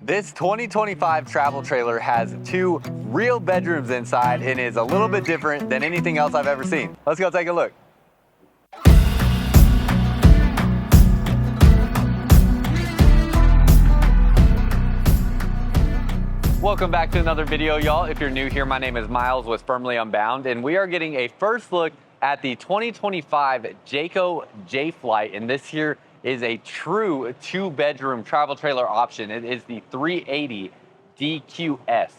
This 2025 travel trailer has 2 real bedrooms inside and is a little bit different than anything else I've ever seen. Let's go take a look. Welcome back to another video, y'all. If you're new here, my name is Myles with Firmly Unbound, and we are getting a first look at the 2025 Jayco Jay Flight, and this here is a true 2-bedroom travel trailer option. It is the 380 DQS.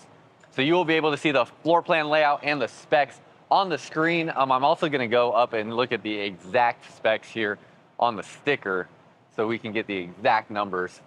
So you will be able to see the floor plan layout and the specs on the screen. I'm also gonna go up and look at the exact specs here on the sticker so we can get the exact numbers.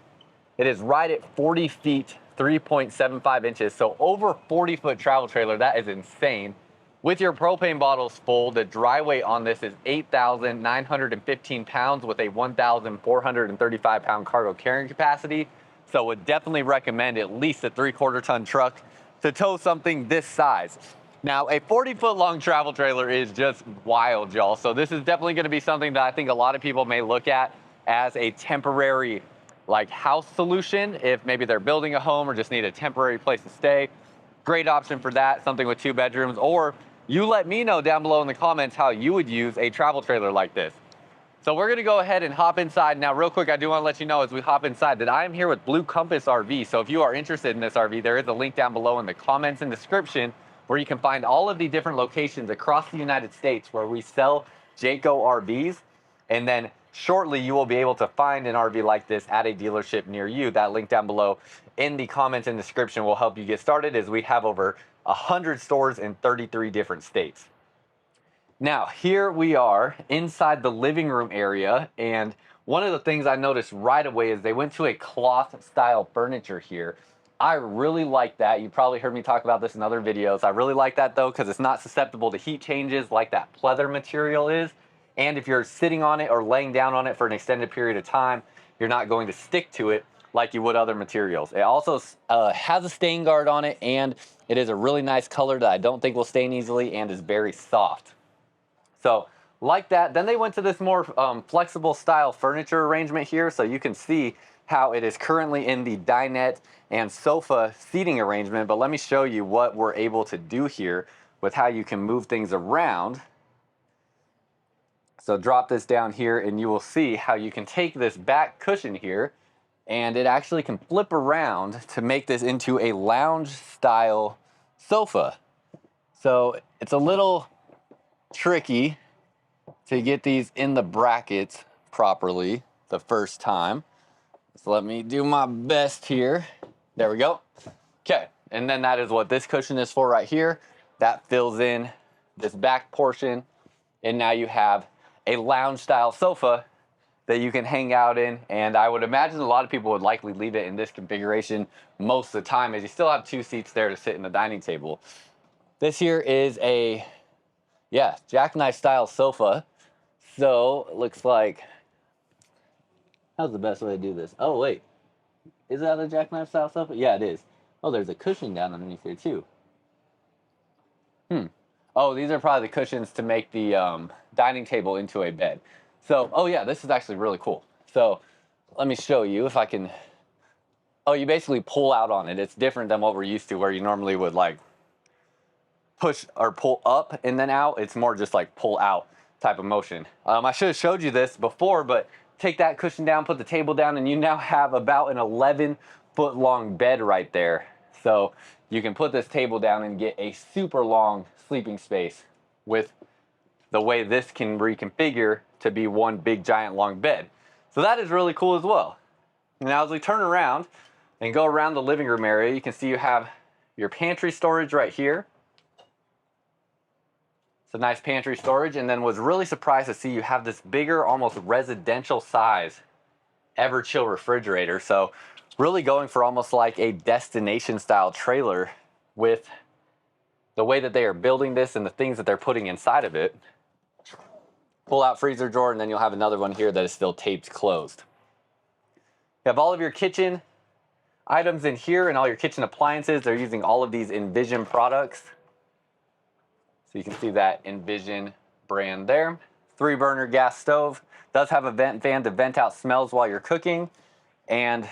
It is right at 40 feet, 3.75 inches, so over 40-foot travel trailer. That is insane. With your propane bottles full, the dry weight on this is 8,915 pounds with a 1,435 pound cargo carrying capacity. So would definitely recommend at least a 3/4 ton truck to tow something this size. Now, a 40-foot long travel trailer is just wild, y'all. So this is definitely gonna be something that I think a lot of people may look at as a temporary house solution if maybe they're building a home or just need a temporary place to stay. Great option for that, something with 2 bedrooms. Or you let me know down below in the comments how you would use a travel trailer like this. So we're gonna go ahead and hop inside. Now, real quick, I do wanna let you know as we hop inside that I am here with Blue Compass RV. So if you are interested in this RV, there is a link down below in the comments and description where you can find all of the different locations across the United States where we sell Jayco RVs. And then shortly, you will be able to find an RV like this at a dealership near you. That link down below in the comments and description will help you get started, as we have over 100 stores in 33 different states. Now, here we are inside the living room area, and one of the things I noticed right away is they went to a cloth style furniture here. I really like that. You probably heard me talk about this in other videos. I really like that though, because it's not susceptible to heat changes like that pleather material is. And if you're sitting on it or laying down on it for an extended period of time, you're not going to stick to it like you would other materials. It also has a stain guard on it, and it is a really nice color that I don't think will stain easily and is very soft. So like that. Then they went to this more flexible style furniture arrangement here, so you can see how it is currently in the dinette and sofa seating arrangement. But let me show you what we're able to do here with how you can move things around. So drop this down here and you will see how you can take this back cushion here and it actually can flip around to make this into a lounge style sofa. So it's a little tricky to get these in the brackets properly the first time. So let me do my best here. There we go. Okay, and then that is what this cushion is for right here. That fills in this back portion, and now you have a lounge style sofa that you can hang out in. And I would imagine a lot of people would likely leave it in this configuration most of the time, as you still have 2 seats there to sit in the dining table. This here is a, jackknife style sofa. So it looks like, how's the best way to do this? Oh wait, is that a jackknife style sofa? Yeah, it is. Oh, there's a cushion down underneath here too. Oh, these are probably the cushions to make the dining table into a bed. So, oh yeah, this is actually really cool. So let me show you if I can. Oh, you basically pull out on it. It's different than what we're used to, where you normally would push or pull up and then out. It's more just pull out type of motion. I should have showed you this before, but take that cushion down, put the table down, and you now have about an 11-foot long bed right there. So you can put this table down and get a super long sleeping space with the way this can reconfigure to be one big giant long bed. So that is really cool as well. Now as we turn around and go around the living room area, you can see you have your pantry storage right here. It's a nice pantry storage, and then was really surprised to see you have this bigger, almost residential size Everchill refrigerator. So really going for almost like a destination style trailer with the way that they are building this and the things that they're putting inside of it. Pull out freezer drawer, and then you'll have another one here that is still taped closed. You have all of your kitchen items in here and all your kitchen appliances. They're using all of these Envision products. So you can see that Envision brand there. 3-burner gas stove. Does have a vent fan to vent out smells while you're cooking. And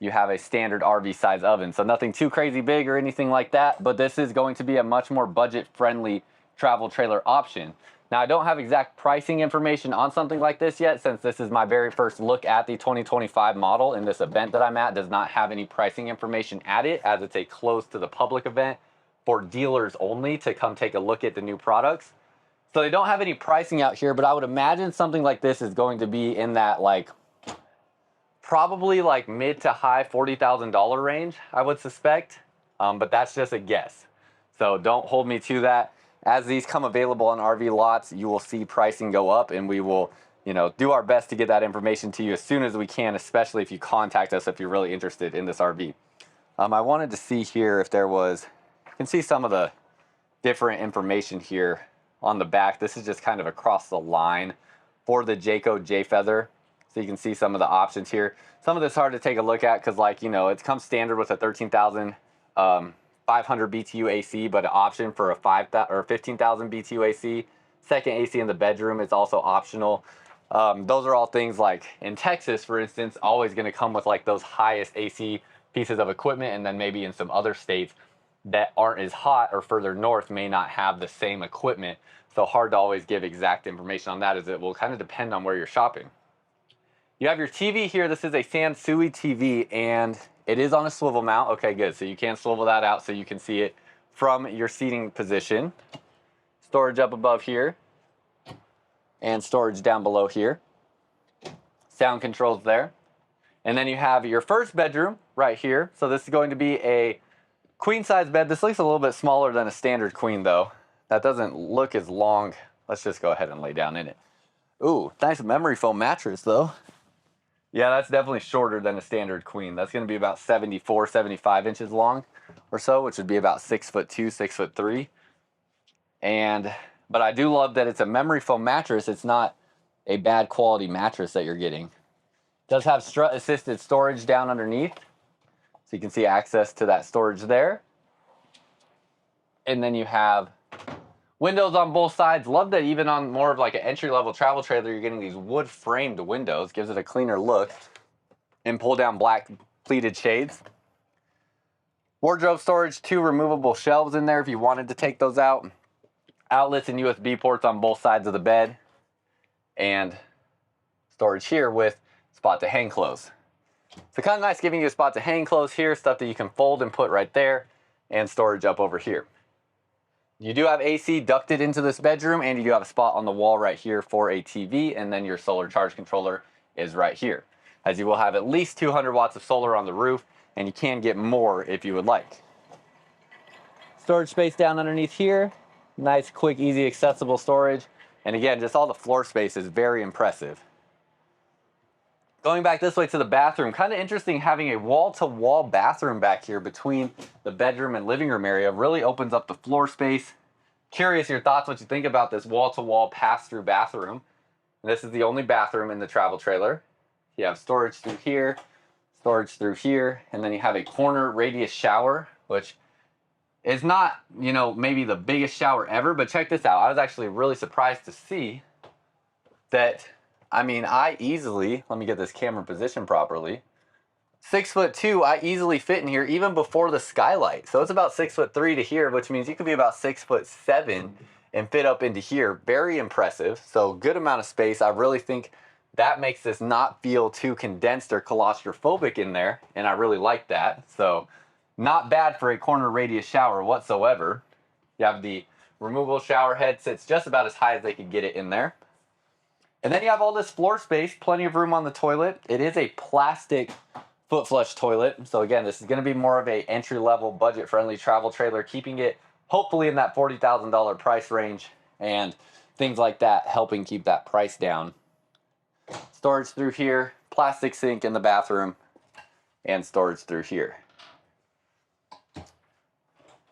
you have a standard RV size oven. So nothing too crazy big or anything like that, but this is going to be a much more budget friendly travel trailer option. Now, I don't have exact pricing information on something like this yet, since this is my very first look at the 2025 model, and this event that I'm at does not have any pricing information at it, as it's a closed to the public event for dealers only to come take a look at the new products. So they don't have any pricing out here, but I would imagine something like this is going to be in that like probably like mid to high $40,000 range, I would suspect, but that's just a guess. So don't hold me to that. As these come available on RV lots, you will see pricing go up, and we will, do our best to get that information to you as soon as we can, especially if you contact us if you're really interested in this RV. I wanted to see here if there was, you can see some of the different information here on the back. This is just kind of across the line for the Jayco Jay Feather. So you can see some of the options here. Some of this is hard to take a look at because, it comes standard with a 13,500 BTU AC, but an option for a 15,000 BTU AC. Second AC in the bedroom is also optional. Those are all things like in Texas, for instance, always going to come with like those highest AC pieces of equipment, and then maybe in some other states that aren't as hot or further north may not have the same equipment. So hard to always give exact information on that, as it will kind of depend on where you're shopping. You have your TV here. This is a Sansui TV, and it is on a swivel mount. Okay, good. So you can swivel that out so you can see it from your seating position. Storage up above here, and storage down below here. Sound controls there. And then you have your first bedroom right here. So this is going to be a queen size bed. This looks a little bit smaller than a standard queen though. That doesn't look as long. Let's just go ahead and lay down in it. Ooh, nice memory foam mattress though. Yeah, that's definitely shorter than a standard queen. That's going to be about 74, 75 inches long or so, which would be about 6'2", 6'3". But I do love that it's a memory foam mattress. It's not a bad quality mattress that you're getting. It does have strut assisted storage down underneath, so you can see access to that storage there. And then you have windows on both sides. Love that even on more of like an entry-level travel trailer, you're getting these wood framed windows. Gives it a cleaner look. And pull down black pleated shades. Wardrobe storage, 2 removable shelves in there if you wanted to take those out. Outlets and USB ports on both sides of the bed. And storage here with spot to hang clothes. So kind of nice giving you a spot to hang clothes here, stuff that you can fold and put right there, and storage up over here. You do have AC ducted into this bedroom, and you do have a spot on the wall right here for a TV, and then your solar charge controller is right here, as you will have at least 200 watts of solar on the roof, and you can get more if you would like. Storage space down underneath here. Nice, quick, easy, accessible storage. And again, just all the floor space is very impressive. Going back this way to the bathroom, kind of interesting having a wall-to-wall bathroom back here between the bedroom and living room area. Really opens up the floor space. Curious your thoughts, what you think about this wall-to-wall pass-through bathroom. And this is the only bathroom in the travel trailer. You have storage through here, and then you have a corner radius shower, which is not, maybe the biggest shower ever, but check this out. I was actually really surprised to see that, I easily, let me get this camera positioned properly. 6'2", I easily fit in here even before the skylight. So it's about 6'3" to here, which means you could be about 6'7" and fit up into here. Very impressive. So good amount of space. I really think that makes this not feel too condensed or claustrophobic in there. And I really like that. So not bad for a corner radius shower whatsoever. You have the removable shower head, sits just about as high as they could get it in there. And then you have all this floor space, plenty of room on the toilet. It is a plastic foot flush toilet. So again, this is going to be more of a entry-level, budget-friendly travel trailer, keeping it hopefully in that $40,000 price range, and things like that, helping keep that price down. Storage through here, plastic sink in the bathroom, and storage through here.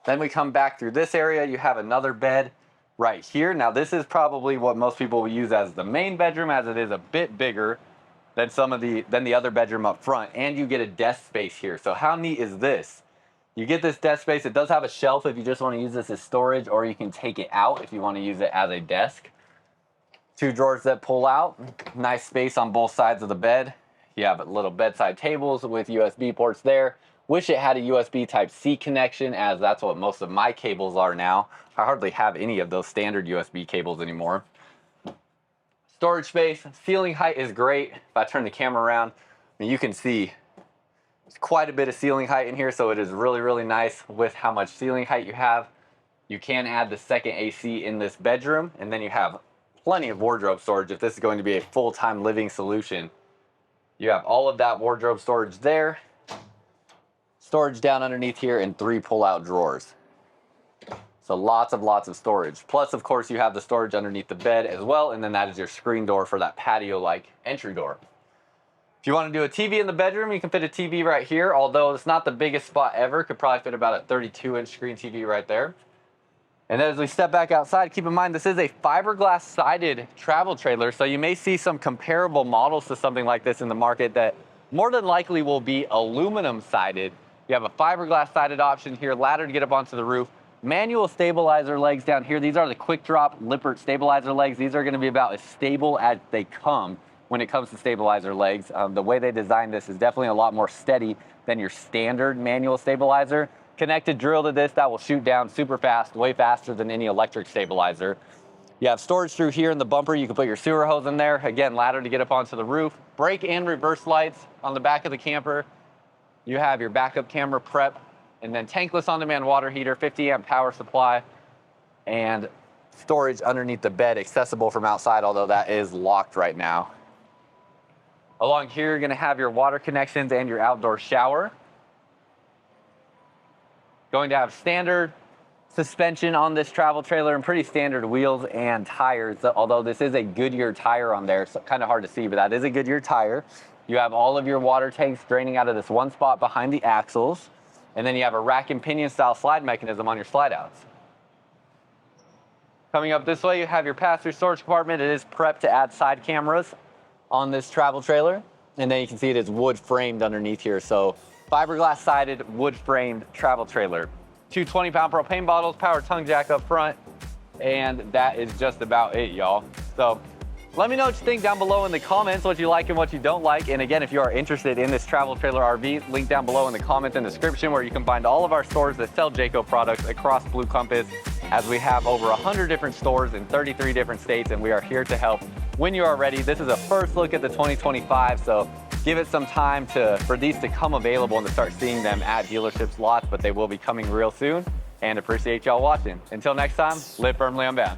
Then we come back through this area. You have another bed right here. Now this is probably what most people will use as the main bedroom, as it is a bit bigger than the other bedroom up front, and you get a desk space here. So how neat is this? You get this desk space. It does have a shelf if you just want to use this as storage, or you can take it out if you want to use it as a desk. 2 drawers that pull out. Nice space on both sides of the bed. You have little bedside tables with USB ports there. Wish it had a USB Type-C connection, as that's what most of my cables are now. I hardly have any of those standard USB cables anymore. Storage space, ceiling height is great. If I turn the camera around, you can see there's quite a bit of ceiling height in here, so it is really, really nice with how much ceiling height you have. You can add the second AC in this bedroom, and then you have plenty of wardrobe storage if this is going to be a full-time living solution. You have all of that wardrobe storage there. Storage down underneath here, and 3 pull-out drawers. So lots of storage. Plus, of course, you have the storage underneath the bed as well, and then that is your screen door for that patio-like entry door. If you want to do a TV in the bedroom, you can fit a TV right here, although it's not the biggest spot ever. Could probably fit about a 32-inch screen TV right there. And then as we step back outside, keep in mind this is a fiberglass sided travel trailer, so you may see some comparable models to something like this in the market that more than likely will be aluminum sided. You have a fiberglass sided option here, ladder to get up onto the roof, manual stabilizer legs down here. These are the quick drop Lippert stabilizer legs. These are going to be about as stable as they come when it comes to stabilizer legs. The way they designed this is definitely a lot more steady than your standard manual stabilizer. Connected drill to this that will shoot down super fast, way faster than any electric stabilizer. You have storage through here in the bumper. You can put your sewer hose in there. Again, ladder to get up onto the roof. Brake and reverse lights on the back of the camper. You have your backup camera prep, and then tankless on-demand water heater, 50 amp power supply, and storage underneath the bed accessible from outside, although that is locked right now. Along here, you're gonna have your water connections and your outdoor shower. Going to have standard suspension on this travel trailer and pretty standard wheels and tires, although this is a Goodyear tire on there, so kind of hard to see, but that is a Goodyear tire. You have all of your water tanks draining out of this one spot behind the axles, and then you have a rack and pinion style slide mechanism on your slide outs. Coming up this way, you have your passenger storage compartment. It is prepped to add side cameras on this travel trailer, and then you can see it is wood framed underneath here, so fiberglass sided, wood framed travel trailer. 2 20-pound propane bottles, power tongue jack up front, and that is just about it, y'all. So let me know what you think down below in the comments, what you like and what you don't like. And again, if you are interested in this travel trailer RV, link down below in the comments and description where you can find all of our stores that sell Jayco products across Blue Compass, as we have over 100 different stores in 33 different states, and we are here to help when you are ready. This is a first look at the 2025, so give it some time for these to come available and to start seeing them at dealerships lots, but they will be coming real soon. And appreciate y'all watching. Until next time, live firmly unbound.